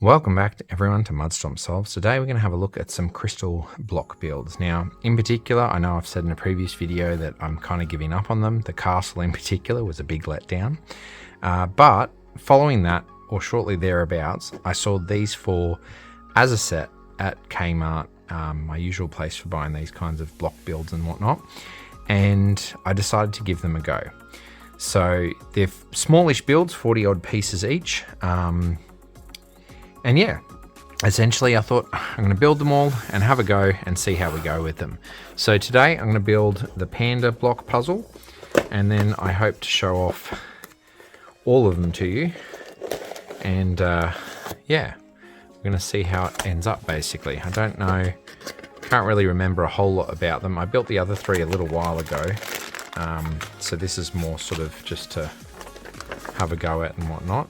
Welcome back to everyone to Mudstorm Solves. Today we're going to have a look at some crystal block builds. Now, in particular, I know I've said in a previous video that I'm kind of giving up on them. The castle in particular was a big letdown. But following that, or shortly thereabouts, I saw these four as a set at Kmart, my usual place for buying these kinds of block builds and whatnot. And I decided to give them a go. So they're smallish builds, 40 odd pieces each. And yeah, essentially I thought I'm going to build them all and have a go and see how we go with them. So today I'm going to build the panda block puzzle, and then I hope to show off all of them to you. And yeah, we're going to see how it ends up basically. I don't know, can't really remember a whole lot about them. I built the other three a little while ago. So this is more sort of just to have a go at and whatnot.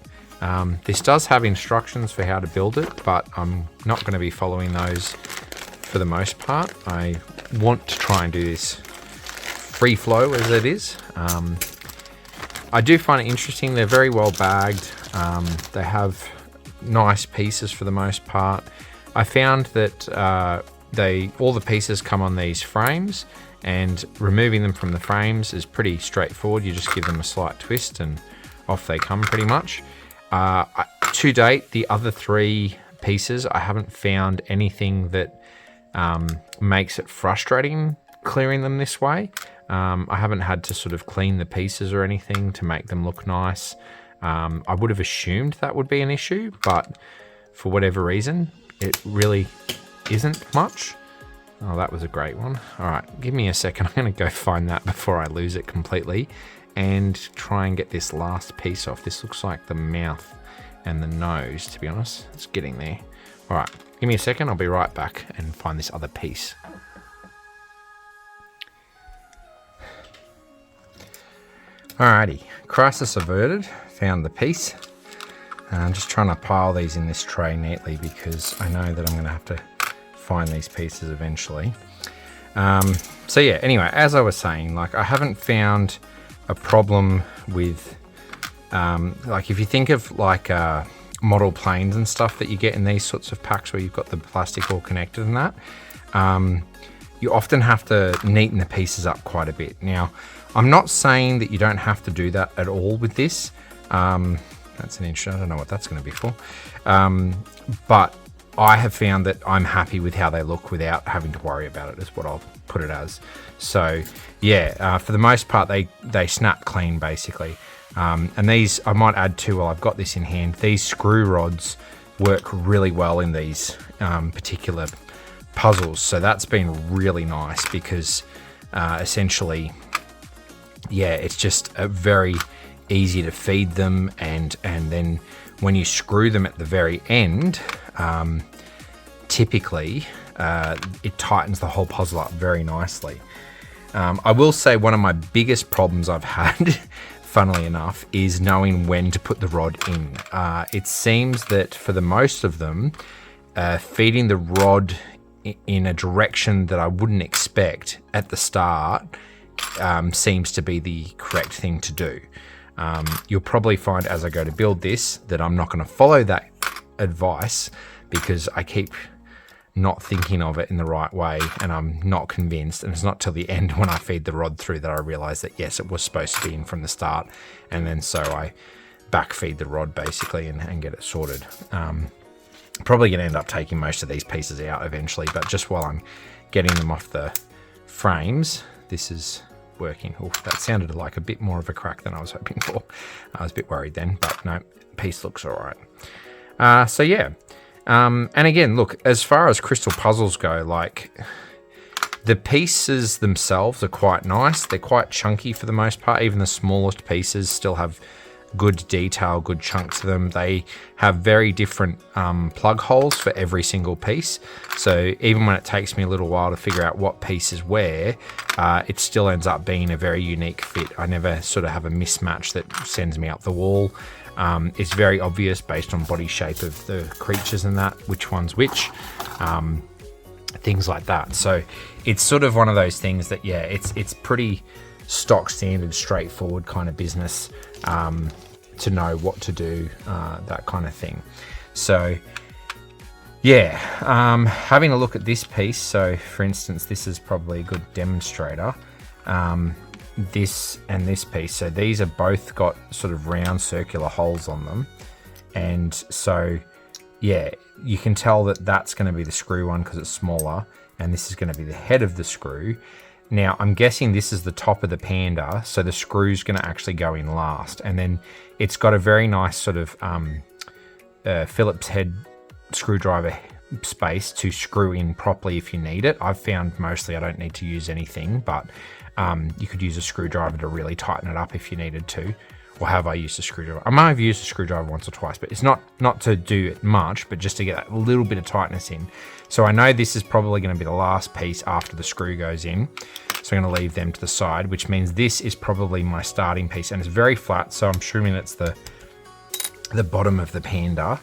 This does have instructions for how to build it, but I'm not going to be following those for the most part. I want to try and do this free flow as it is. I do find it interesting. They're very well bagged. They have nice pieces for the most part. I found that all the pieces come on these frames, and removing them from the frames is pretty straightforward. You just give them a slight twist and off they come pretty much. To date, the other three pieces, I haven't found anything that makes it frustrating clearing them this way. I haven't had to sort of clean the pieces or anything to make them look nice. I would have assumed that would be an issue, but for whatever reason, it really isn't much. Oh, that was a great one. All right, give me a second. I'm going to go find that before I lose it completely and try and get this last piece off. This looks like the mouth and the nose, to be honest. It's getting there. All right, give me a second. I'll be right back and find this other piece. Alrighty, crisis averted. Found the piece. I'm just trying to pile these in this tray neatly because I know that I'm going to have to find these pieces eventually. So yeah, anyway, as I was saying, like I haven't found a problem with like if you think of like model planes and stuff that you get in these sorts of packs where you've got the plastic all connected and that, you often have to neaten the pieces up quite a bit. Now, I'm not saying that you don't have to do that at all with this. That's an interesting, I don't know what that's going to be for. But I have found that I'm happy with how they look without having to worry about it, is what I'll put it as. So yeah, for the most part, they snap clean basically. And these, I might add too, while I've got this in hand, these screw rods work really well in these particular puzzles. So that's been really nice because essentially, yeah, it's just very easy to feed them, and then when you screw them at the very end, typically it tightens the whole puzzle up very nicely. I will say one of my biggest problems I've had, funnily enough, is knowing when to put the rod in. It seems that for the most of them, feeding the rod in a direction that I wouldn't expect at the start seems to be the correct thing to do. You'll probably find as I go to build this that I'm not going to follow that advice because I keep not thinking of it in the right way and I'm not convinced, and it's not till the end when I feed the rod through that I realize that yes, it was supposed to be in from the start, and then so I back feed the rod basically and get it sorted. Probably going to end up taking most of these pieces out eventually, but just while I'm getting them off the frames, this is working. Oh, that sounded like a bit more of a crack than I was hoping for. I was a bit worried then, but no, piece looks all right. So yeah, and again, look, as far as crystal puzzles go, like the pieces themselves are quite nice. They're quite chunky for the most part. Even the smallest pieces still have good detail, good chunk to them. They have very different plug holes for every single piece. So even when it takes me a little while to figure out what piece is where, it still ends up being a very unique fit. I never sort of have a mismatch that sends me up the wall. It's very obvious based on body shape of the creatures and that, which one's which, things like that. So it's sort of one of those things that, yeah, it's pretty stock standard, straightforward kind of business to know what to do, that kind of thing. So Yeah, having a look at this piece, so for instance, this is probably a good demonstrator. This and this piece, so these are both got sort of round circular holes on them, and so yeah, you can tell that that's going to be the screw one because it's smaller, and this is going to be the head of the screw. Now I'm guessing this is the top of the Panda, so the screw's going to actually go in last, and then it's got a very nice sort of Phillips head screwdriver space to screw in properly if you need it. I've found mostly I don't need to use anything, but you could use a screwdriver to really tighten it up if you needed to. Or have I used a screwdriver? I might have used a screwdriver once or twice, but it's not to do it much, but just to get that little bit of tightness in. So I know this is probably going to be the last piece after the screw goes in. So I'm going to leave them to the side, which means this is probably my starting piece, and it's very flat, so I'm assuming it's the bottom of the Panda.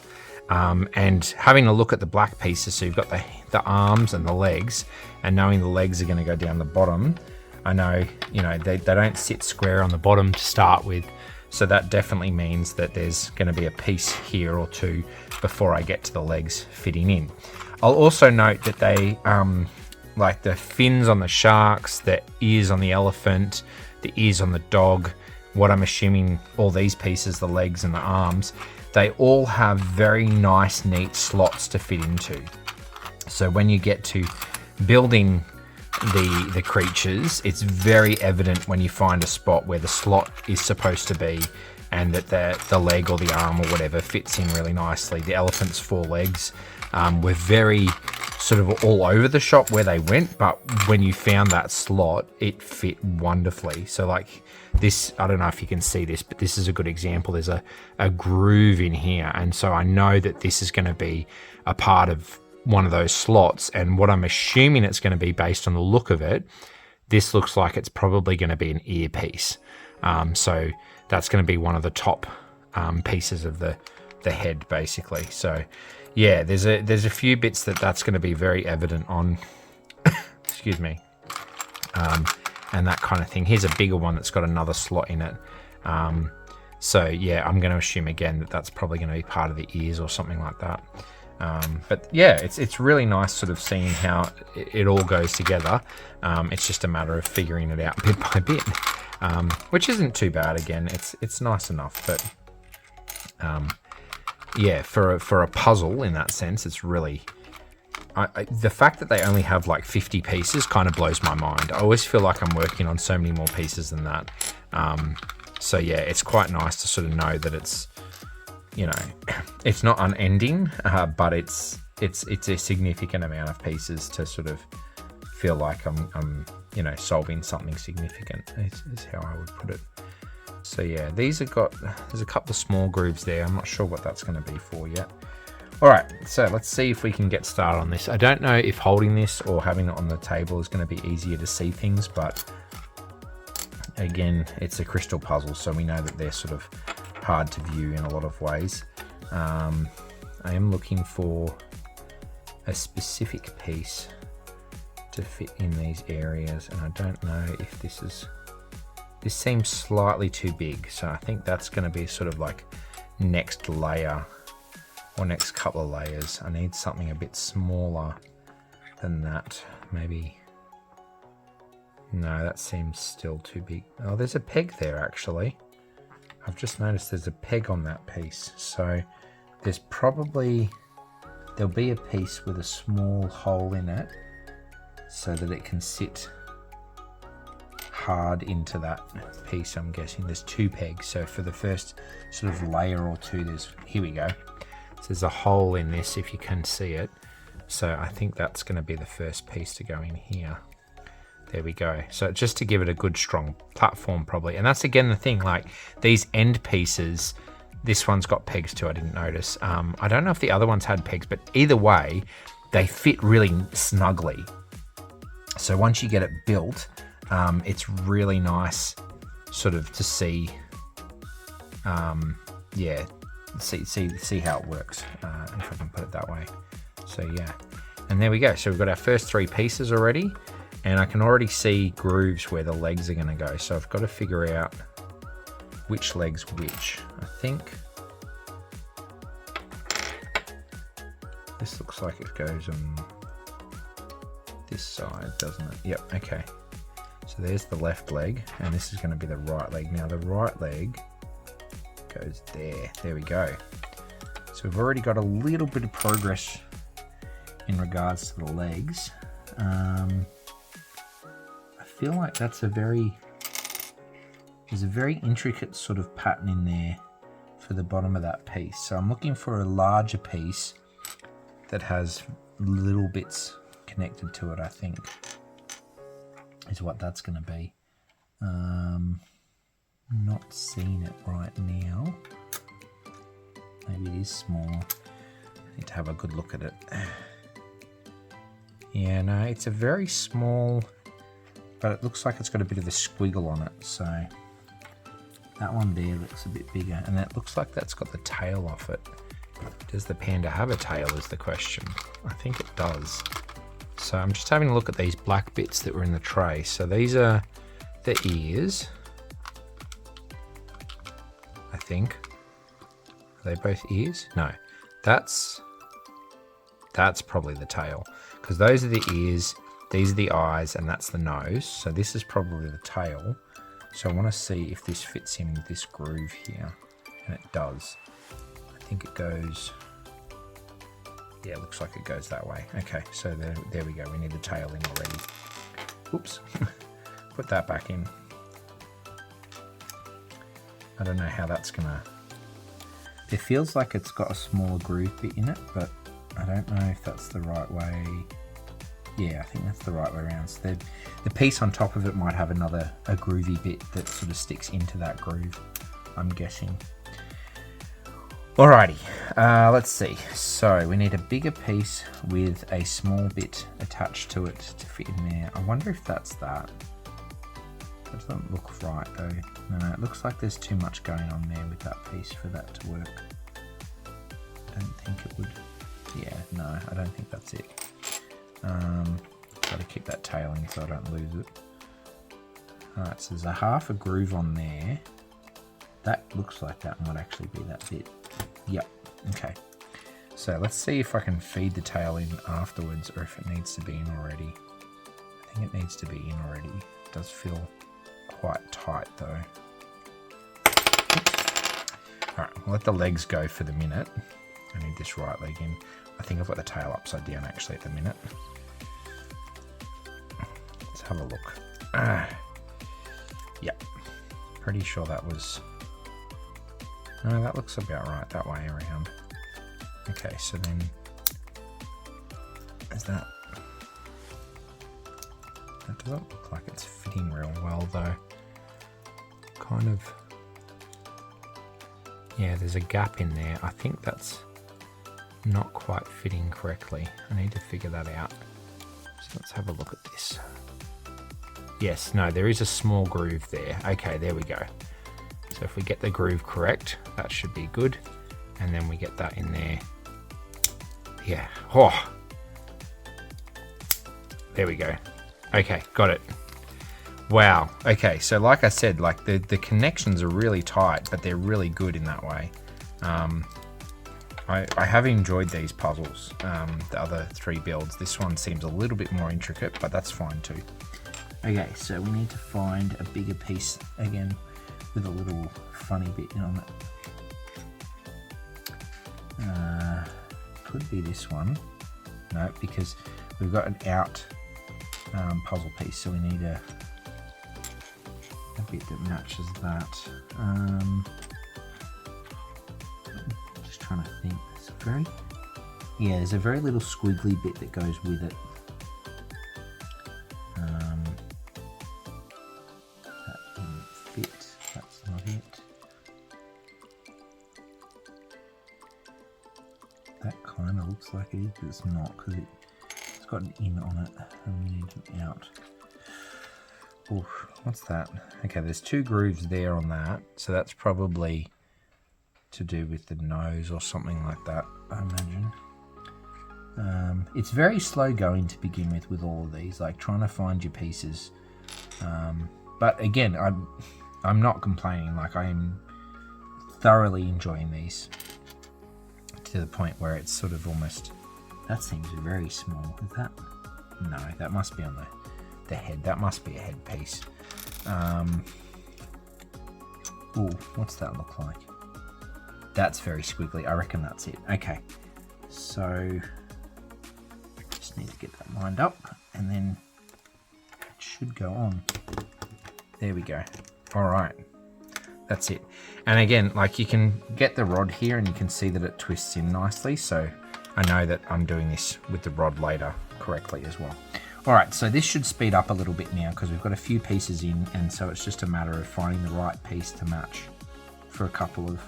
And having a look at the black pieces, so you've got the arms and the legs, and knowing the legs are going to go down the bottom, I know, you know, they don't sit square on the bottom to start with, so that definitely means that there's going to be a piece here or two before I get to the legs fitting in. I'll also note that they, like the fins on the sharks, the ears on the elephant, the ears on the dog, what I'm assuming all these pieces, the legs and the arms, they all have very nice, neat slots to fit into. So when you get to building the creatures, it's very evident when you find a spot where the slot is supposed to be, and that the leg or the arm or whatever fits in really nicely. The elephant's 4 legs were very sort of all over the shop where they went, but when you found that slot, it fit wonderfully. So like this, I don't know if you can see this, but this is a good example. There's a groove in here, and so I know that this is going to be a part of one of those slots, and what I'm assuming it's going to be based on the look of it, this looks like it's probably going to be an earpiece. So that's going to be one of the top pieces of the head, basically. So yeah, there's a few bits that's going to be very evident on excuse me, and that kind of thing. Here's a bigger one that's got another slot in it. So yeah, I'm going to assume again that that's probably going to be part of the ears or something like that. But yeah, it's really nice sort of seeing how it all goes together. It's just a matter of figuring it out bit by bit, which isn't too bad. Again, it's nice enough, but yeah, for a puzzle in that sense, it's really the fact that they only have like 50 pieces kind of blows my mind. I always feel like I'm working on so many more pieces than that. So yeah, it's quite nice to sort of know that it's, you know, it's not unending, but it's a significant amount of pieces to sort of feel like I'm you know, solving something significant is how I would put it. So yeah, there's a couple of small grooves there. I'm not sure what that's going to be for yet. All right, so let's see if we can get started on this. I don't know if holding this or having it on the table is going to be easier to see things, but again, it's a crystal puzzle, so we know that they're sort of hard to view in a lot of ways. I am looking for a specific piece to fit in these areas, and I don't know if this seems slightly too big, so I think that's going to be sort of like next layer or next couple of layers. I need something a bit smaller than that. Maybe, no, that seems still too big. Oh, there's a peg there actually. I've just noticed there's a peg on that piece, so there'll be a piece with a small hole in it so that it can sit hard into that piece. I'm guessing there's 2 pegs, so for the first sort of layer or two, here we go. So there's a hole in this if you can see it, so I think that's going to be the first piece to go in here. There we go. So just to give it a good strong platform probably. And that's again the thing, like these end pieces, this one's got pegs too, I didn't notice. I don't know if the other ones had pegs, but either way, they fit really snugly. So once you get it built, it's really nice sort of to see, yeah, see how it works, if I can put it that way. So yeah, and there we go. So we've got our first 3 pieces already. And I can already see grooves where the legs are going to go. So I've got to figure out which leg's which. I think This looks like it goes on this side, doesn't it? Yep, okay. So there's the left leg, and this is going to be the right leg. Now the right leg goes there. There we go. So we've already got a little bit of progress in regards to the legs. I feel like that's there's a very intricate sort of pattern in there for the bottom of that piece. So I'm looking for a larger piece that has little bits connected to it, I think, is what that's going to be. Not seeing it right now. Maybe it is small. I need to have a good look at it. Yeah, no, it's a very small, but it looks like it's got a bit of a squiggle on it. So that one there looks a bit bigger, and that looks like that's got the tail off it. Does the panda have a tail is the question. I think it does. So I'm just having a look at these black bits that were in the tray. So these are the ears, I think. Are they both ears? No, that's probably the tail, because those are the ears, these are the eyes, and that's the nose. So this is probably the tail. So I want to see if this fits in this groove here, and it does. I think it goes, yeah, it looks like it goes that way. Okay, so there we go. We need the tail in already. Oops, put that back in. I don't know how that's gonna, it feels like it's got a smaller groove bit in it, but I don't know if that's the right way. Yeah, I think that's the right way around. So the piece on top of it might have a groovy bit that sort of sticks into that groove, I'm guessing. Alrighty, let's see. So we need a bigger piece with a small bit attached to it to fit in there. I wonder if that's that. That doesn't look right though. No, it looks like there's too much going on there with that piece for that to work. I don't think it would. Yeah, no, I don't think that's it. Got to keep that tail in so I don't lose it. Alright, so there's a half a groove on there. That looks like that might actually be that bit. Yep, okay. So let's see if I can feed the tail in afterwards, or if it needs to be in already. I think it needs to be in already. It does feel quite tight though. Alright, we'll let the legs go for the minute. I need this right leg in. I think I've got the tail upside down actually at the minute. Let's have a look. Yep, pretty sure that was... No, that looks about right that way around. Okay, so then is that... That doesn't look like it's fitting real well though. Kind of... Yeah, there's a gap in there. I think that's not quite fitting correctly. I need to figure that out. So let's have a look at this. Yes, no, there is a small groove there. Okay, there we go. So if we get the groove correct, that should be good. And then we get that in there. Yeah, oh. There we go. Okay, got it. Wow, okay, so like I said, like the connections are really tight, but they're really good in that way. I have enjoyed these puzzles, the other three builds. This one seems a little bit more intricate, but that's fine too. Okay, so we need to find a bigger piece again with a little funny bit on it. Could be this one. No, because we've got an out puzzle piece, so we need a bit that matches that. Just trying to think. There's a very little squiggly bit that goes with it. That didn't fit. That's not it. That kind of looks like it is, but it's not, because it's got an in on it, and we need an out. Oof, what's that? Okay, there's two grooves there on that, so that's probably to do with the nose or something like that, I imagine. It's very slow going to begin with all of these, like trying to find your pieces. But again, I'm not complaining. Like, I'm thoroughly enjoying these to the point where it's sort of almost That seems very small. Is that? No, that must be on the head. That must be a headpiece. Ooh, what's that look like? That's very squiggly. I reckon that's it. Okay, so just need to get that lined up, and then it should go on. There we go. All right, that's it. And again, like, you can get the rod here, and you can see that it twists in nicely. So I know that I'm doing this with the rod later correctly as well. All right, so this should speed up a little bit now because we've got a few pieces in, and so it's just a matter of finding the right piece to match for a couple of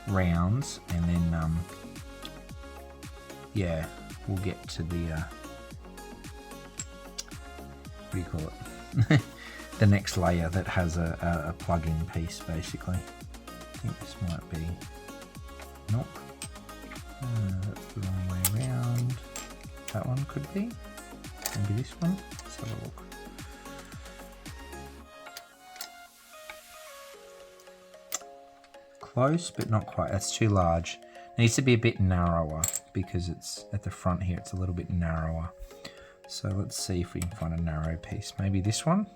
rounds, and then yeah, we'll get to the what do you call it? The next layer that has a plug-in piece, basically. I think this might be, nope, that's the wrong way around. That one could be, maybe this one. Let's have a look. Close, but not quite. That's too large. It needs to be a bit narrower because it's at the front here. It's a little bit narrower. So let's see if we can find a narrow piece. Maybe this one.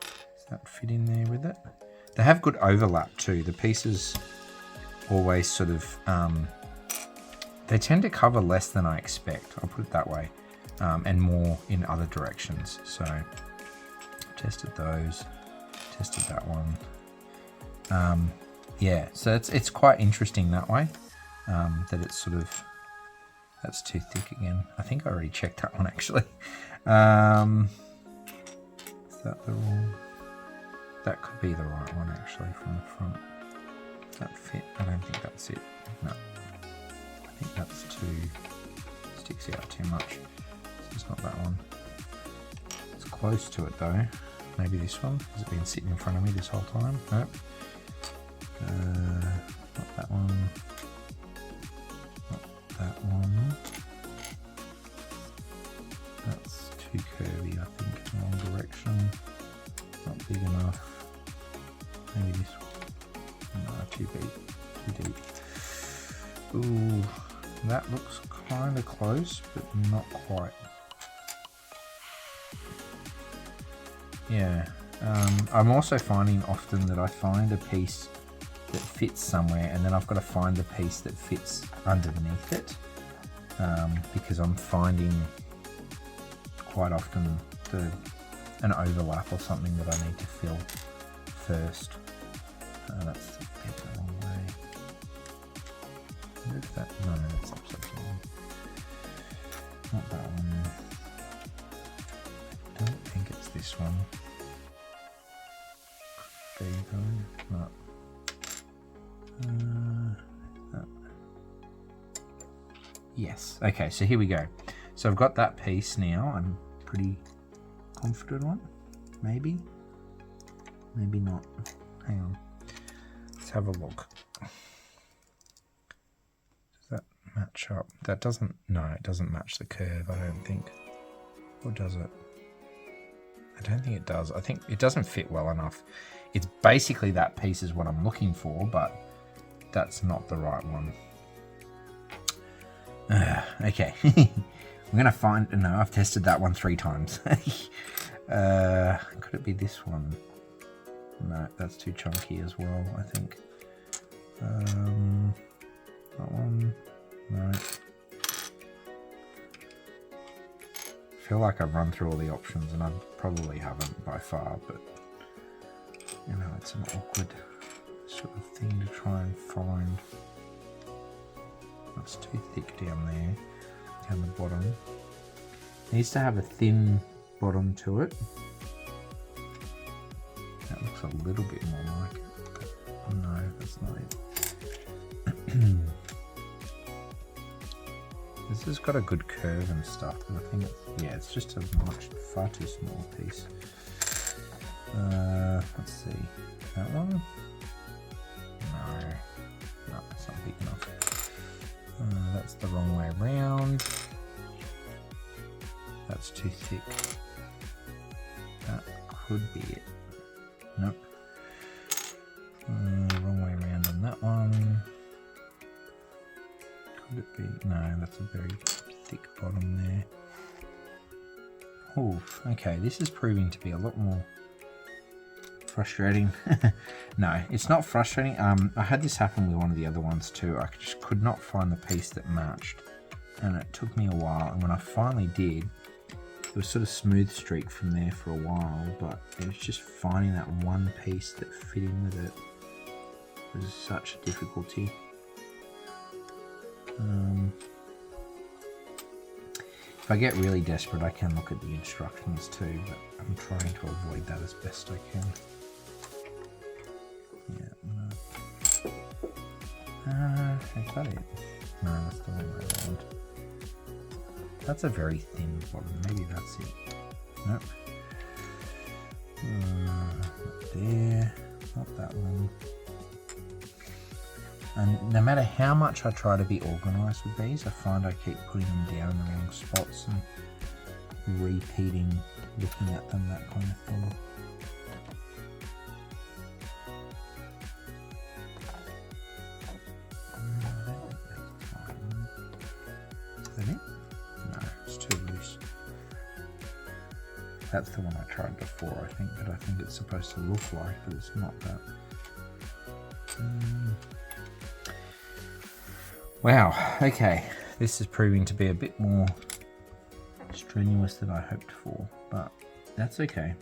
Does that fit in there with it? They have good overlap too. The pieces always sort of, they tend to cover less than I expect. I'll put it that way, and more in other directions. So tested those, tested that one. Yeah, so it's quite interesting that way, that it's sort of, that's too thick again. I think I already checked that one actually. Is that the wrong? That could be the right one actually from the front. Does that fit? I don't think that's it. No, I think that's sticks out too much. So it's not that one. It's close to it though. Maybe this one. Has it been sitting in front of me this whole time? Nope. Not that one. Not that one. That's too curvy, I think, in the wrong direction. Not big enough. Maybe this one. No, too big, too deep. Ooh, that looks kind of close, but not quite. Yeah, I'm also finding often that I find a piece that fits somewhere, and then I've got to find the piece that fits underneath it, because I'm finding quite often an overlap or something that I need to fill first. That's a bit the wrong way. Where is that? No, that's upside down. Not that one. I don't think it's this one. There you go. No. Yes. Okay, so here we go. So I've got that piece now. I'm pretty confident on. Maybe. Maybe not. Hang on. Let's have a look. Does that match up? That doesn't. No, it doesn't match the curve, I don't think. Or does it? I don't think it does. I think it doesn't fit well enough. It's basically that piece is what I'm looking for, but that's not the right one. Okay. I'm gonna find. No, I've tested that one 3 times. Could it be this one? No, that's too chunky as well, I think. That one. No. I feel like I've run through all the options, and I probably haven't by far, but you know, it's an awkward sort of thing to try and find. That's too thick down there, down the bottom. It needs to have a thin bottom to it. That looks a little bit more like it. But no, that's not it. This has got a good curve and stuff, but I think it's, yeah, it's just a far too small piece. Let's see, that one? No, it's not big enough. That's the wrong way around. That's too thick. That could be it. Nope. Wrong way around on that one. Could it be, no, that's a very thick bottom there. Oh, okay, this is proving to be a lot more frustrating. No, it's not frustrating. I had this happen with one of the other ones too. I just could not find the piece that matched, and it took me a while, and when I finally did, it was sort of smooth streak from there for a while, but it was just finding that one piece that fit in with it was such a difficulty. If I get really desperate, I can look at the instructions too, but I'm trying to avoid that as best I can. Yeah, is that it? No, that's the wrong way around. That's a very thin bottom, maybe that's it. Nope. Not there, not that one. And no matter how much I try to be organised with these, I find I keep putting them down in the wrong spots and repeating, looking at them, that kind of thing. Is that it? No, it's too loose. That's the one I tried before, I think, that I think it's supposed to look like, but it's not that. Wow, okay, this is proving to be a bit more strenuous than I hoped for, but that's okay.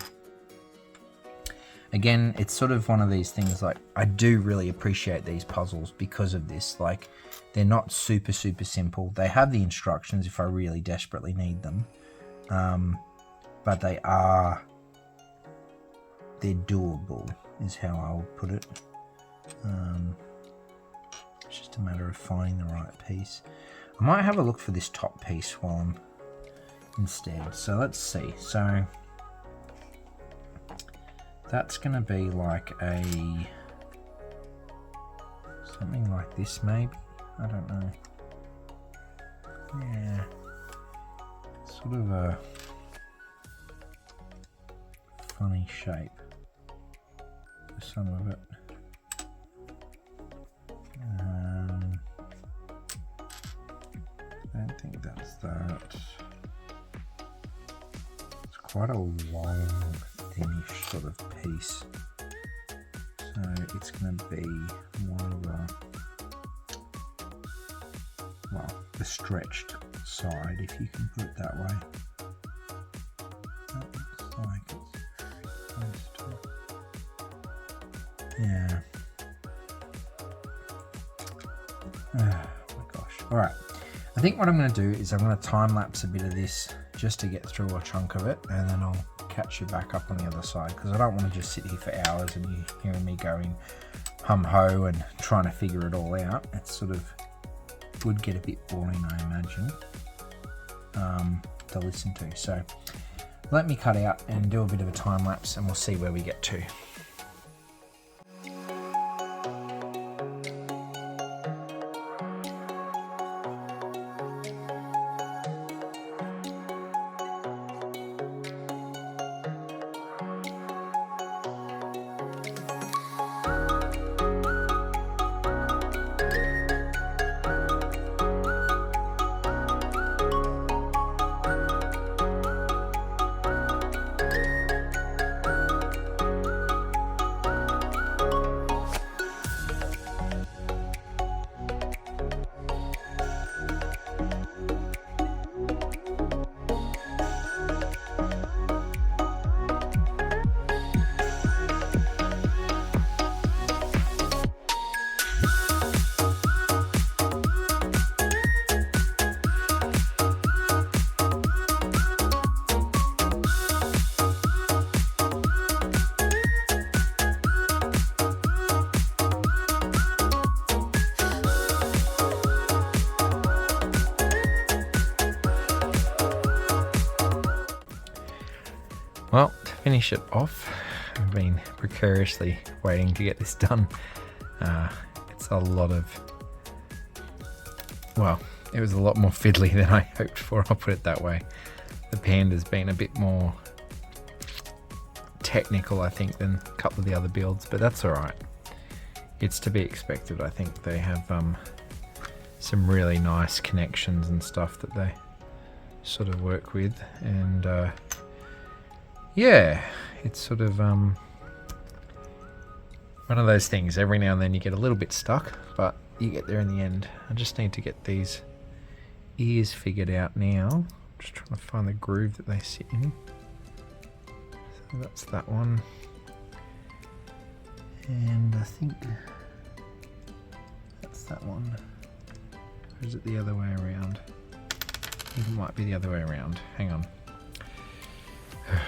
Again, it's sort of one of these things, like, I do really appreciate these puzzles because of this. Like, they're not super simple. They have the instructions if I really desperately need them, but they're doable is how I'll put it. It's just a matter of finding the right piece. I might have a look for this top piece while I'm instead. So let's see. So that's going to be like something like this maybe. I don't know. Yeah, sort of a funny shape for some of it. I don't think that's that. It's quite a long, thinnish sort of piece. So it's going to be more of a, well, the stretched side, if you can put it that way. That looks like it's close to, yeah. Oh my gosh. Alright, I think what I'm going to do is I'm going to time lapse a bit of this just to get through a chunk of it, and then I'll catch you back up on the other side, because I don't want to just sit here for hours and you hearing me going hum-ho and trying to figure it all out. It sort of would get a bit boring, I imagine, to listen to. So let me cut out and do a bit of a time lapse, and we'll see where we get to. Well, to finish it off, I've been precariously waiting to get this done. It's a lot of, well, it was a lot more fiddly than I hoped for, I'll put it that way. The panda's been a bit more technical, I think, than a couple of the other builds, but that's alright. It's to be expected. I think they have some really nice connections and stuff that they sort of work with, and yeah, it's sort of one of those things. Every now and then you get a little bit stuck, but you get there in the end. I just need to get these ears figured out now. Just trying to find the groove that they sit in. So that's that one, and I think that's that one. Or is it the other way around? I think it might be the other way around. Hang on.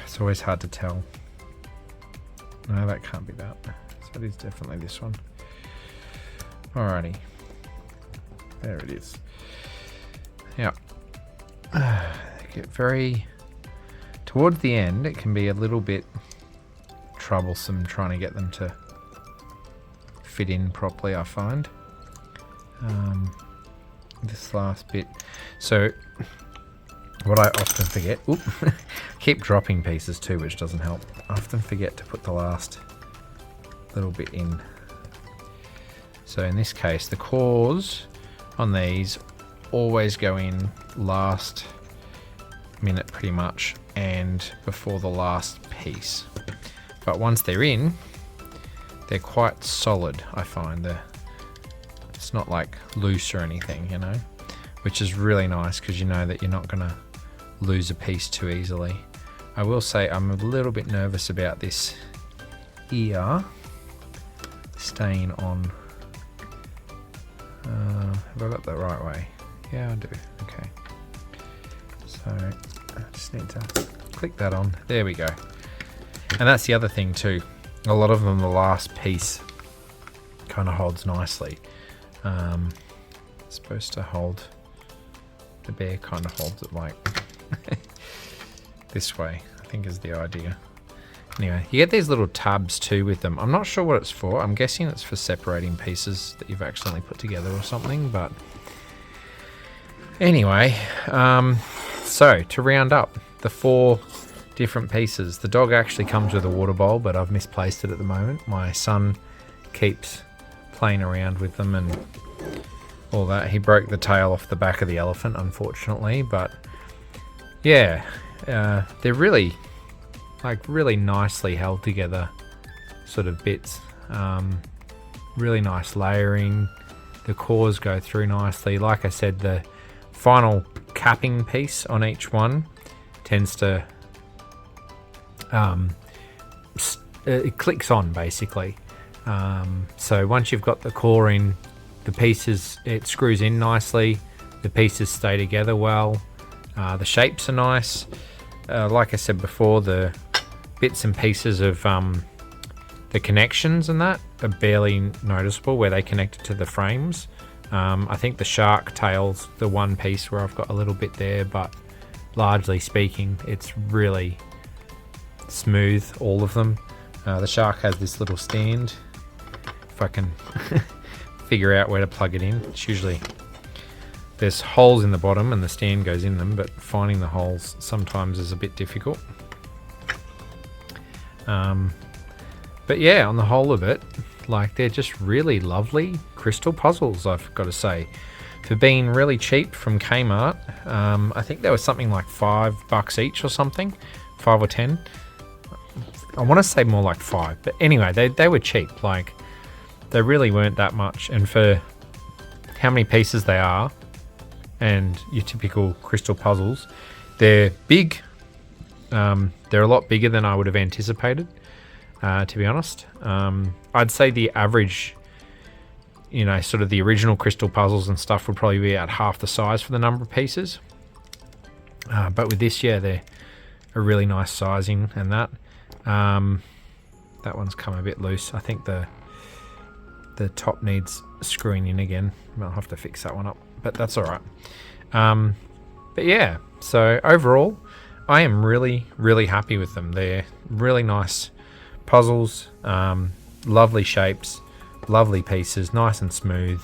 It's always hard to tell. No, that can't be that. So it is definitely this one. Alrighty. There it is. Yeah. Get very... Towards the end, it can be a little bit troublesome trying to get them to fit in properly, I find. This last bit. So, what I often forget... Oop, keep dropping pieces too, which doesn't help. I often forget to put the last little bit in. So in this case, the cores on these always go in last minute pretty much, and before the last piece. But once they're in, they're quite solid, I find. It's not like loose or anything, you know, which is really nice because you know that you're not going to lose a piece too easily. I will say I'm a little bit nervous about this ear staying on. Have I got that right way? Yeah, I do. Okay. So I just need to click that on. There we go. And that's the other thing too. A lot of them, the last piece kind of holds nicely. It's supposed to hold, the bear kind of holds it like this way, I think is the idea. Anyway, you get these little tabs too with them. I'm not sure what it's for. I'm guessing it's for separating pieces that you've accidentally put together or something, but anyway, so to round up the 4 different pieces, the dog actually comes with a water bowl, but I've misplaced it at the moment. My son keeps playing around with them and all that. He broke the tail off the back of the elephant, unfortunately, but yeah, they're really nicely held together sort of bits. Really nice layering. The cores go through nicely. Like I said, the final capping piece on each one tends to it clicks on basically. So once you've got the core in, the pieces, it screws in nicely. The pieces stay together well. The shapes are nice. Like I said before, the bits and pieces of the connections and that are barely noticeable where they connect to the frames. I think the shark tail's the one piece where I've got a little bit there, but largely speaking, it's really smooth, all of them. The shark has this little stand. If I can figure out where to plug it in, it's usually, there's holes in the bottom and the stand goes in them, but finding the holes sometimes is a bit difficult. But yeah, on the whole of it, like, they're just really lovely crystal puzzles, I've got to say. For being really cheap from Kmart, I think there was something like $5 each or something, 5 or 10. I want to say more like 5, but anyway, they were cheap. Like, they really weren't that much, and for how many pieces they are, and your typical crystal puzzles, they're big. They're a lot bigger than I would have anticipated, to be honest. I'd say the average, you know, sort of the original crystal puzzles and stuff would probably be about half the size for the number of pieces. But with this, yeah, they're a really nice sizing, and that one's come a bit loose. I think the top needs screwing in again. I'll have to fix that one up, but that's all right. But yeah, so overall, I am really, really happy with them. They're really nice puzzles, lovely shapes, lovely pieces, nice and smooth,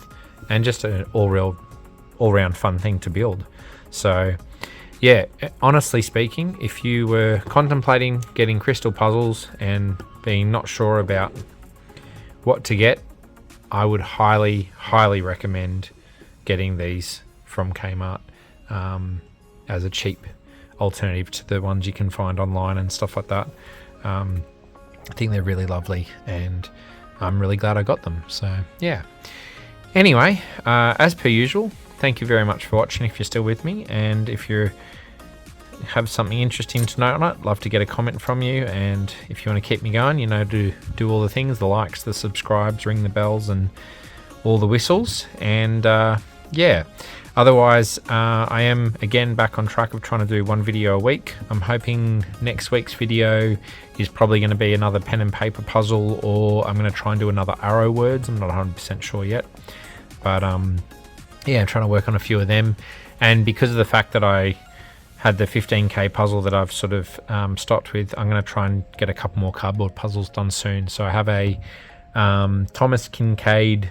and just an all-round fun thing to build. So yeah, honestly speaking, if you were contemplating getting crystal puzzles and being not sure about what to get, I would highly, highly recommend getting these from Kmart as a cheap alternative to the ones you can find online and stuff like that. I think they're really lovely, and I'm really glad I got them. So yeah. Anyway, as per usual, thank you very much for watching if you're still with me, and if you have something interesting to note on it, love to get a comment from you. And if you want to keep me going, you know, do all the things, the likes, the subscribes, ring the bells, and all the whistles. And yeah, otherwise I am again back on track of trying to do one video a week. I'm hoping next week's video is probably going to be another pen and paper puzzle, or I'm going to try and do another arrow words. I'm not 100% sure yet, but yeah, I'm trying to work on a few of them. And because of the fact that I had the 15k puzzle that I've sort of stopped with, I'm going to try and get a couple more cardboard puzzles done soon. So I have a Thomas Kincaid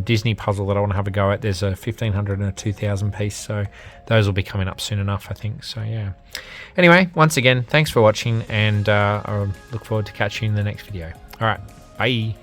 Disney puzzle that I want to have a go at. There's a 1500 and a 2000 piece, so those will be coming up soon enough, I think. So yeah. Anyway, once again, thanks for watching, and I look forward to catching you in the next video. All right, bye.